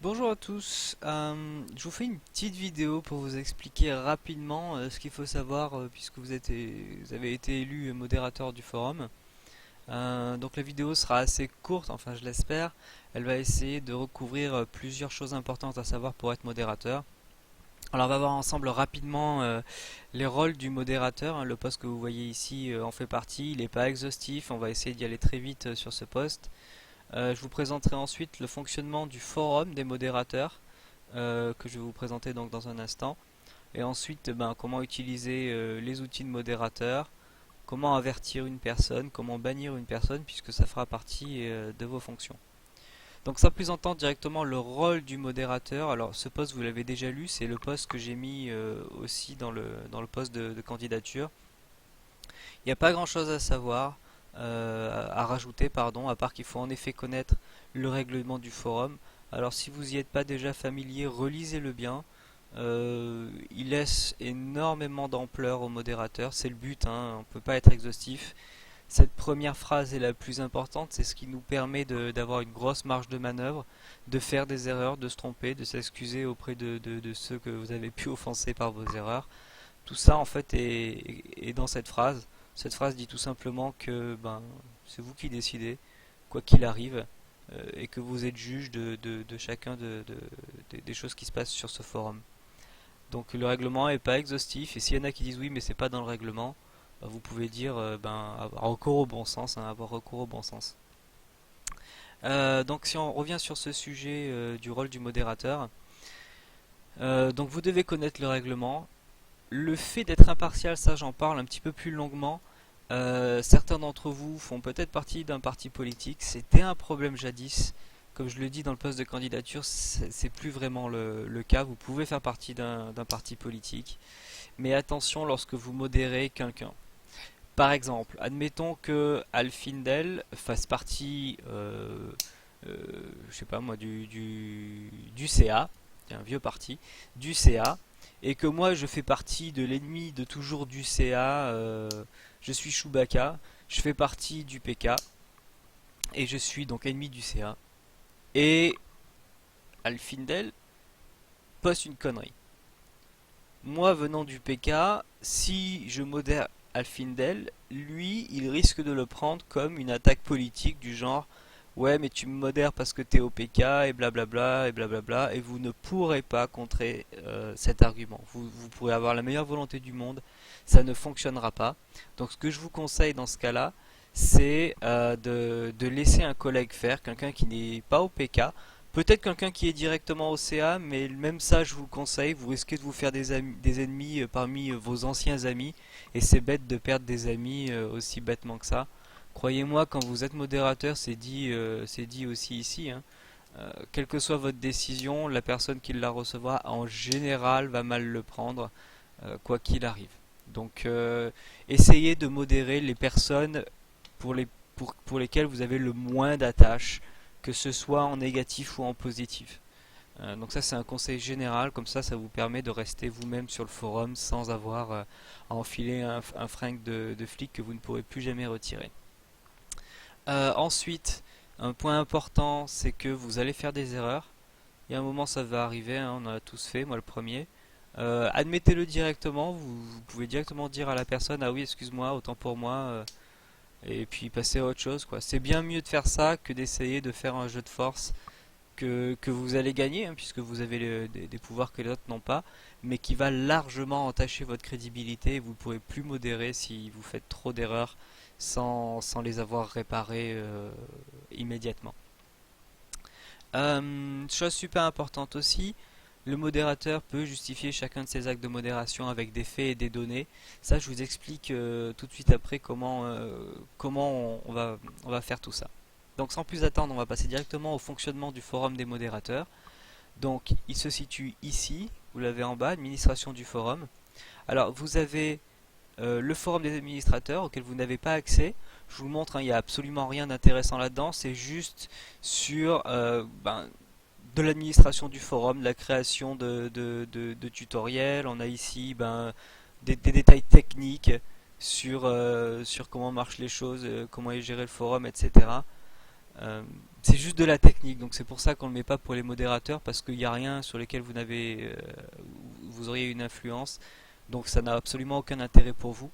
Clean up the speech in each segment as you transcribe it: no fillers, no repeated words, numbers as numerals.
Bonjour à tous, je vous fais une petite vidéo pour vous expliquer rapidement ce qu'il faut savoir puisque vous avez été élu modérateur du forum. Donc la vidéo sera assez courte, enfin je l'espère. Elle va essayer de recouvrir plusieurs choses importantes à savoir pour être modérateur. Alors on va voir ensemble rapidement les rôles du modérateur, hein. Le poste que vous voyez ici en fait partie, il n'est pas exhaustif, on va essayer d'y aller très vite sur ce poste. Je vous présenterai ensuite le fonctionnement du forum des modérateurs que je vais vous présenter donc dans un instant. Et ensuite, comment utiliser les outils de modérateur, comment avertir une personne, comment bannir une personne, puisque ça fera partie de vos fonctions. Donc sans plus entendre directement le rôle du modérateur, alors ce poste vous l'avez déjà lu, c'est le poste que j'ai mis aussi dans le poste de candidature. Il n'y a pas grand chose à savoir, à rajouter, pardon, à part qu'il faut en effet connaître le règlement du forum. Alors si vous n'y êtes pas déjà familier, relisez-le bien. Il laisse énormément d'ampleur au modérateur, c'est le but, hein, on ne peut pas être exhaustif. Cette première phrase est la plus importante, c'est ce qui nous permet d'avoir une grosse marge de manœuvre, de faire des erreurs, de se tromper, de s'excuser auprès de ceux que vous avez pu offenser par vos erreurs. Tout ça en fait est dans cette phrase. Cette phrase dit tout simplement que c'est vous qui décidez, quoi qu'il arrive, et que vous êtes juge de chacun des choses qui se passent sur ce forum. Donc le règlement est pas exhaustif, et s'il y en a qui disent oui mais c'est pas dans le règlement, vous pouvez dire avoir recours au bon sens, hein, avoir recours au bon sens. Donc si on revient sur ce sujet du rôle du modérateur, donc vous devez connaître le règlement. Le fait d'être impartial, ça j'en parle un petit peu plus longuement. Certains d'entre vous font peut-être partie d'un parti politique. C'était un problème jadis. Comme je le dis dans le poste de candidature, c'est plus vraiment le cas. Vous pouvez faire partie d'un parti politique. Mais attention lorsque vous modérez quelqu'un. Par exemple, admettons que Alfindel fasse partie, euh, je sais pas moi, du CA, un vieux parti, du CA, et que moi je fais partie de l'ennemi de toujours du CA, je suis Chewbacca, je fais partie du PK, et je suis donc ennemi du CA, et Alfindel poste une connerie. Moi venant du PK, si je modère Alfindel, lui il risque de le prendre comme une attaque politique du genre ouais mais tu me modères parce que t'es au PK et blablabla et blablabla, et vous ne pourrez pas contrer cet argument. Vous pourrez avoir la meilleure volonté du monde, ça ne fonctionnera pas. Donc ce que je vous conseille dans ce cas-là, c'est de laisser un collègue faire, quelqu'un qui n'est pas au PK. Peut-être quelqu'un qui est directement au CA, mais même ça, je vous le conseille. Vous risquez de vous faire des ennemis parmi vos anciens amis, et c'est bête de perdre des amis aussi bêtement que ça. Croyez-moi, quand vous êtes modérateur, c'est dit aussi ici, hein. Quelle que soit votre décision, la personne qui la recevra en général va mal le prendre, quoi qu'il arrive. Donc, essayez de modérer les personnes pour pour lesquelles vous avez le moins d'attache, que ce soit en négatif ou en positif. Donc ça c'est un conseil général, comme ça vous permet de rester vous-même sur le forum sans avoir à enfiler un fringue de flic que vous ne pourrez plus jamais retirer. Ensuite, un point important, c'est que vous allez faire des erreurs. Il y a un moment ça va arriver, hein, on en a tous fait, moi le premier. Admettez-le directement, vous pouvez directement dire à la personne ah oui excuse-moi, autant pour moi, et puis passer à autre chose quoi. C'est bien mieux de faire ça que d'essayer de faire un jeu de force que vous allez gagner, hein, puisque vous avez des pouvoirs que les autres n'ont pas, mais qui va largement entacher votre crédibilité, et vous ne pourrez plus modérer si vous faites trop d'erreurs sans les avoir réparées immédiatement. Chose super importante aussi, le modérateur peut justifier chacun de ses actes de modération avec des faits et des données. Ça, je vous explique tout de suite après comment on va faire tout ça. Donc sans plus attendre, on va passer directement au fonctionnement du forum des modérateurs. Donc il se situe ici, vous l'avez en bas, administration du forum. Alors vous avez le forum des administrateurs auquel vous n'avez pas accès. Je vous le montre, hein, il n'y a absolument rien d'intéressant là-dedans, c'est juste sur de l'administration du forum, de la création de tutoriels. On a ici des détails techniques sur comment marchent les choses, comment est géré le forum, etc. c'est juste de la technique, donc c'est pour ça qu'on ne le met pas pour les modérateurs, parce qu'il n'y a rien sur lequel vous auriez une influence, donc ça n'a absolument aucun intérêt pour vous.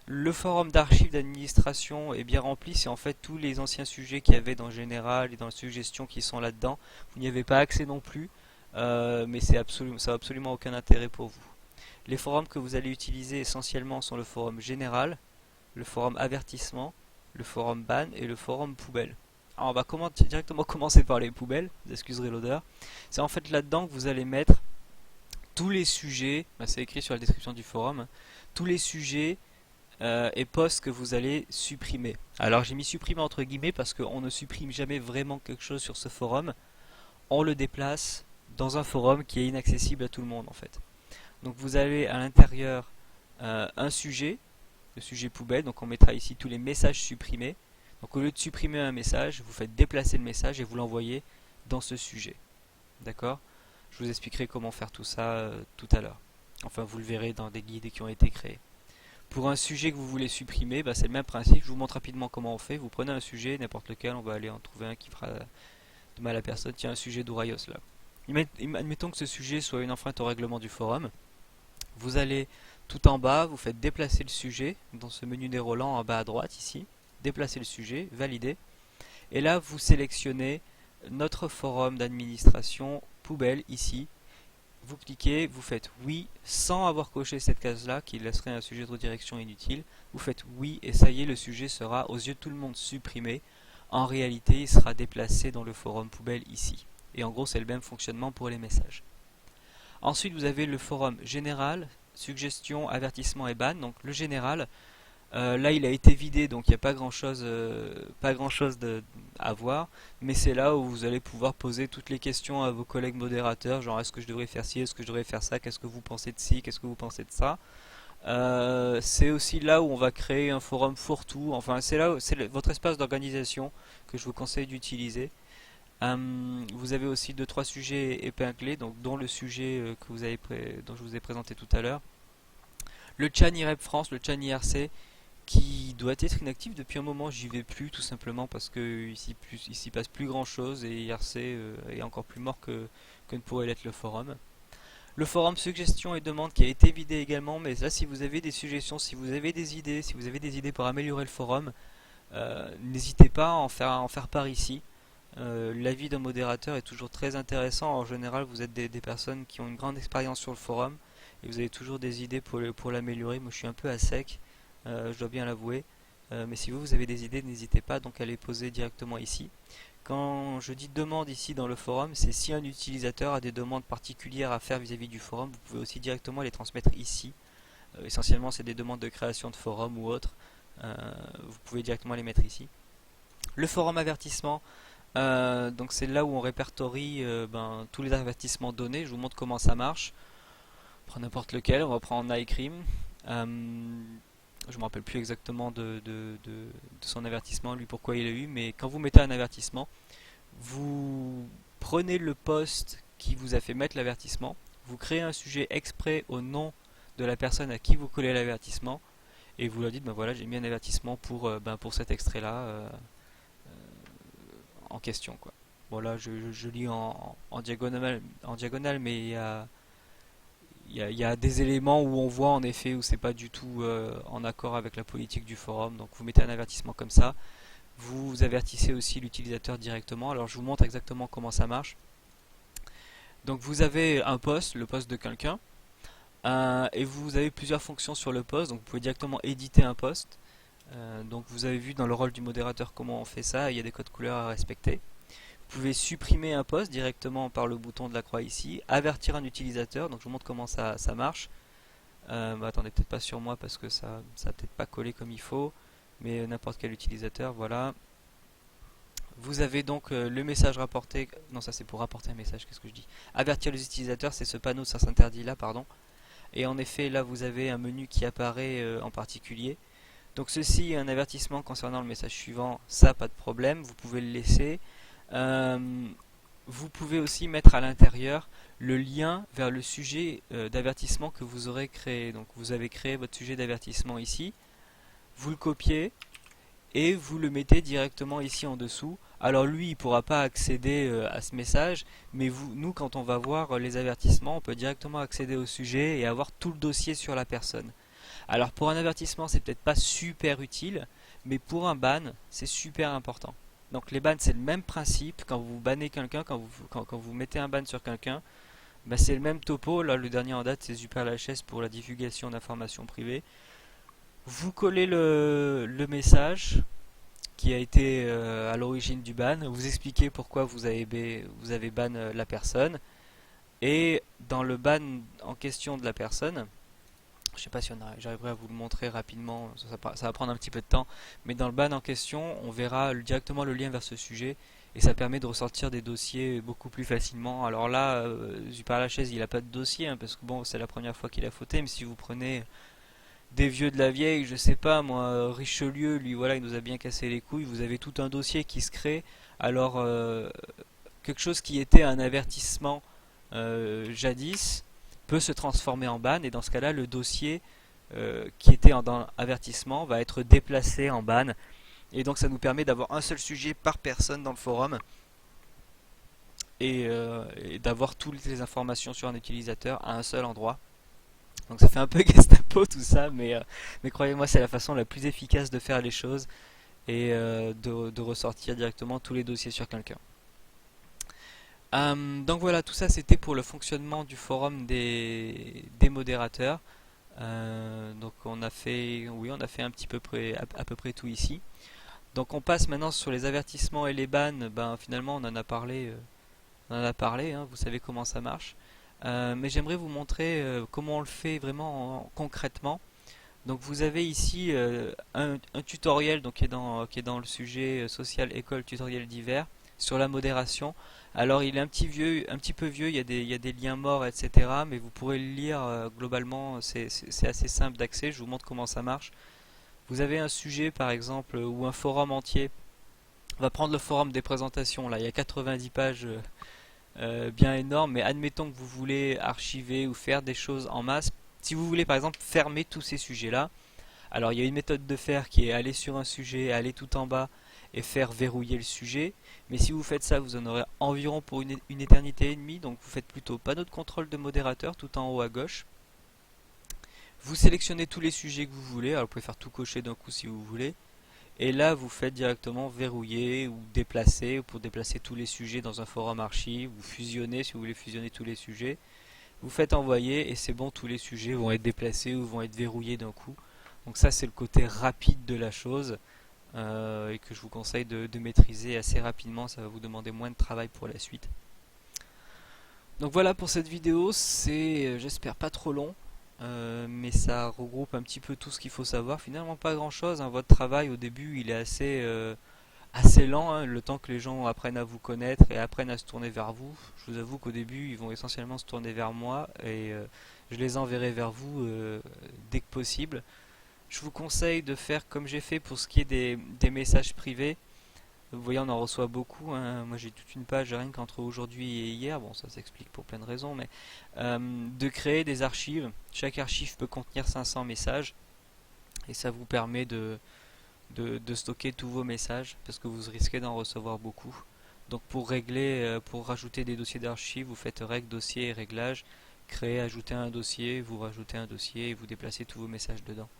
Le forum d'archives d'administration est bien rempli, c'est en fait tous les anciens sujets qu'il y avait dans Général et dans Suggestions qui sont là-dedans. Vous n'y avez pas accès non plus, mais ça n'a absolument aucun intérêt pour vous. Les forums que vous allez utiliser essentiellement sont le forum Général, le forum Avertissement, le forum Ban et le forum Poubelle. Alors on va directement commencer par les poubelles, vous excuserez l'odeur. C'est en fait là-dedans que vous allez mettre tous les sujets, c'est écrit sur la description du forum, tous les sujets et posts que vous allez supprimer. Alors j'ai mis supprimer entre guillemets parce qu'on ne supprime jamais vraiment quelque chose sur ce forum. On le déplace dans un forum qui est inaccessible à tout le monde en fait. Donc vous avez à l'intérieur un sujet, le sujet poubelle, donc on mettra ici tous les messages supprimés. Donc au lieu de supprimer un message, vous faites déplacer le message et vous l'envoyez dans ce sujet. D'accord? Je vous expliquerai comment faire tout ça tout à l'heure. Enfin vous le verrez dans des guides qui ont été créés. Pour un sujet que vous voulez supprimer, c'est le même principe. Je vous montre rapidement comment on fait. Vous prenez un sujet, n'importe lequel, on va aller en trouver un qui fera de mal à personne. Tiens, un sujet d'Ouraios là. Admettons que ce sujet soit une enfreinte au règlement du forum. Vous allez tout en bas, vous faites déplacer le sujet dans ce menu déroulant en bas à droite ici. Déplacer le sujet, valider. Et là, vous sélectionnez notre forum d'administration poubelle ici. Vous cliquez, vous faites oui sans avoir coché cette case-là qui laisserait un sujet de redirection inutile. Vous faites oui et ça y est, le sujet sera aux yeux de tout le monde supprimé. En réalité, il sera déplacé dans le forum poubelle ici. Et en gros, c'est le même fonctionnement pour les messages. Ensuite, vous avez le forum général, suggestions, avertissements et ban. Donc le général, là il a été vidé, donc il n'y a pas grand chose à voir, mais c'est là où vous allez pouvoir poser toutes les questions à vos collègues modérateurs, genre est-ce que je devrais faire ci, est-ce que je devrais faire ça, qu'est-ce que vous pensez de ci, qu'est-ce que vous pensez de ça. C'est aussi là où on va créer un forum fourre-tout, enfin c'est là où c'est votre espace d'organisation que je vous conseille d'utiliser. Vous avez aussi 2-3 sujets épinglés, donc dont le sujet dont je vous ai présenté tout à l'heure. Le Chan IREP France, le Chan IRC, qui doit être inactif depuis un moment, j'y vais plus tout simplement parce que il s'y passe plus grand chose et IRC est encore plus mort que ne pourrait l'être le forum. Le forum suggestions et demandes qui a été vidé également, mais là si vous avez des suggestions, si vous avez des idées pour améliorer le forum, n'hésitez pas à en faire part ici. L'avis d'un modérateur est toujours très intéressant. En général, vous êtes des personnes qui ont une grande expérience sur le forum et vous avez toujours des idées pour l'améliorer. Moi, je suis un peu à sec, je dois bien l'avouer. Mais si vous avez des idées, n'hésitez pas donc à les poser directement ici. Quand je dis demande ici dans le forum, c'est si un utilisateur a des demandes particulières à faire vis-à-vis du forum, vous pouvez aussi directement les transmettre ici. Essentiellement, c'est des demandes de création de forum ou autre. Vous pouvez directement les mettre ici. Le forum avertissement, donc c'est là où on répertorie tous les avertissements donnés. Je vous montre comment ça marche. On prend n'importe lequel, on va prendre iCrim. Je ne me rappelle plus exactement de son avertissement, lui pourquoi il a eu, mais quand vous mettez un avertissement, vous prenez le post qui vous a fait mettre l'avertissement, vous créez un sujet exprès au nom de la personne à qui vous collez l'avertissement, et vous leur dites, voilà, j'ai mis un avertissement pour cet extrait-là en question, quoi. Bon là, je lis en diagonale, mais il y a des éléments où on voit en effet où c'est pas du tout en accord avec la politique du forum. Donc vous mettez un avertissement comme ça. Vous avertissez aussi l'utilisateur directement. Alors je vous montre exactement comment ça marche. Donc vous avez un post, le post de quelqu'un, et vous avez plusieurs fonctions sur le post. Donc vous pouvez directement éditer un post. Donc vous avez vu dans le rôle du modérateur comment on fait ça. Il y a des codes couleurs à respecter. Vous pouvez supprimer un post directement par le bouton de la croix ici, avertir un utilisateur, donc je vous montre comment ça marche. Attendez, peut-être pas sur moi parce que ça va peut-être pas coller comme il faut, mais n'importe quel utilisateur, voilà. Vous avez donc le message rapporté, non ça c'est pour rapporter un message, qu'est-ce que je dis? Avertir les utilisateurs, c'est ce panneau, ça s'interdit là, pardon. Et en effet, là vous avez un menu qui apparaît en particulier. Donc ceci est un avertissement concernant le message suivant, ça pas de problème, vous pouvez le laisser. Vous pouvez aussi mettre à l'intérieur le lien vers le sujet d'avertissement que vous aurez créé. Donc vous avez créé votre sujet d'avertissement ici, vous le copiez et vous le mettez directement ici en dessous. Alors lui, il pourra pas accéder à ce message, mais nous, quand on va voir les avertissements, on peut directement accéder au sujet et avoir tout le dossier sur la personne. Alors pour un avertissement, c'est peut-être pas super utile, mais pour un ban, c'est super important. Donc les bans, c'est le même principe. Quand vous bannez quelqu'un, quand vous mettez un ban sur quelqu'un, bah, c'est le même topo. Là, le dernier en date, c'est SuperLHS pour la divulgation d'informations privées. Vous collez le message qui a été à l'origine du ban, vous expliquez pourquoi vous avez ban la personne, et dans le ban en question de la personne, je ne sais pas si j'arriverai à vous le montrer rapidement, ça va prendre un petit peu de temps, mais dans le ban en question, on verra directement le lien vers ce sujet, et ça permet de ressortir des dossiers beaucoup plus facilement. Alors là, SuperLHS, il n'a pas de dossier, hein, parce que bon, c'est la première fois qu'il a fauté, mais si vous prenez des vieux de la vieille, je sais pas moi, Richelieu, lui voilà, il nous a bien cassé les couilles, vous avez tout un dossier qui se crée, alors quelque chose qui était un avertissement jadis peut se transformer en ban, et dans ce cas-là, le dossier qui était dans avertissement va être déplacé en ban, et donc ça nous permet d'avoir un seul sujet par personne dans le forum, et d'avoir toutes les informations sur un utilisateur à un seul endroit. Donc ça fait un peu Gestapo tout ça, mais croyez-moi, c'est la façon la plus efficace de faire les choses et de ressortir directement tous les dossiers sur quelqu'un. Donc voilà, tout ça c'était pour le fonctionnement du forum des modérateurs. Donc on a fait, oui, on a fait un petit peu près, à peu près tout ici. Donc on passe maintenant sur les avertissements et les bans. Ben finalement on en a parlé, hein, vous savez comment ça marche. Mais j'aimerais vous montrer comment on le fait vraiment concrètement. Donc vous avez ici un tutoriel donc, qui est dans le sujet social école tutoriel divers sur la modération. Alors il est un petit peu vieux, il y a des liens morts, etc. Mais vous pourrez le lire globalement, c'est assez simple d'accès, je vous montre comment ça marche. Vous avez un sujet par exemple ou un forum entier. On va prendre le forum des présentations, là il y a 90 pages bien énorme, mais admettons que vous voulez archiver ou faire des choses en masse. Si vous voulez par exemple fermer tous ces sujets-là, alors il y a une méthode de faire qui est aller sur un sujet, aller tout en bas et faire verrouiller le sujet. Mais si vous faites ça, vous en aurez environ pour une éternité et demie. Donc vous faites plutôt panneau de contrôle de modérateur tout en haut à gauche. Vous sélectionnez tous les sujets que vous voulez. Alors vous pouvez faire tout cocher d'un coup si vous voulez. Et là, vous faites directement verrouiller ou déplacer, pour déplacer tous les sujets dans un forum archive, ou fusionner si vous voulez fusionner tous les sujets. Vous faites envoyer et c'est bon, tous les sujets vont être déplacés ou vont être verrouillés d'un coup. Donc ça, c'est le côté rapide de la chose et que je vous conseille de maîtriser assez rapidement. Ça va vous demander moins de travail pour la suite. Donc voilà pour cette vidéo, c'est j'espère pas trop long. Mais ça regroupe un petit peu tout ce qu'il faut savoir. Finalement, pas grand chose, hein. Votre travail au début, il est assez lent, hein, le temps que les gens apprennent à vous connaître et apprennent à se tourner vers vous. Je vous avoue qu'au début, ils vont essentiellement se tourner vers moi et je les enverrai vers vous dès que possible. Je vous conseille de faire comme j'ai fait pour ce qui est des messages privés. Vous voyez, on en reçoit beaucoup, hein. Moi, j'ai toute une page rien qu'entre aujourd'hui et hier. Bon, ça s'explique pour plein de raisons, mais de créer des archives. Chaque archive peut contenir 500 messages et ça vous permet de stocker tous vos messages parce que vous risquez d'en recevoir beaucoup. Donc pour rajouter des dossiers d'archives, vous faites règle, dossier et réglage, créer, ajouter un dossier, vous rajoutez un dossier et vous déplacez tous vos messages dedans.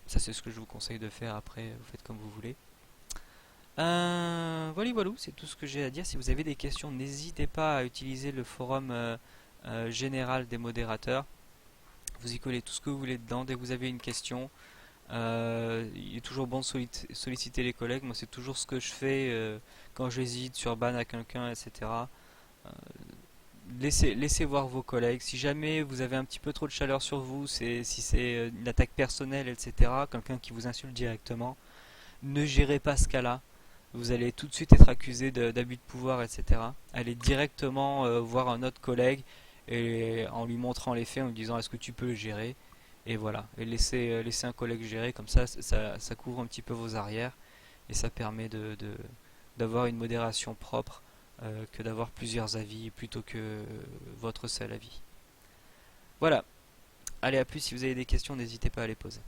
Ça c'est ce que je vous conseille de faire, après vous faites comme vous voulez. Voilà, c'est tout ce que j'ai à dire. Si vous avez des questions, n'hésitez pas à utiliser le forum général des modérateurs. Vous y collez tout ce que vous voulez dedans. Dès que vous avez une question, il est toujours bon de solliciter les collègues. Moi, c'est toujours ce que je fais quand j'hésite sur ban à quelqu'un, etc. Euh, laissez voir vos collègues. Si jamais vous avez un petit peu trop de chaleur sur vous, si c'est une attaque personnelle, etc., quelqu'un qui vous insulte directement, ne gérez pas ce cas-là. Vous allez tout de suite être accusé d'abus de pouvoir, etc. Allez directement voir un autre collègue et en lui montrant les faits, en lui disant est-ce que tu peux le gérer, et voilà. Et laissez un collègue gérer, comme ça couvre un petit peu vos arrières et ça permet d'avoir une modération propre que d'avoir plusieurs avis plutôt que votre seul avis. Voilà. Allez, à plus. Si vous avez des questions, n'hésitez pas à les poser.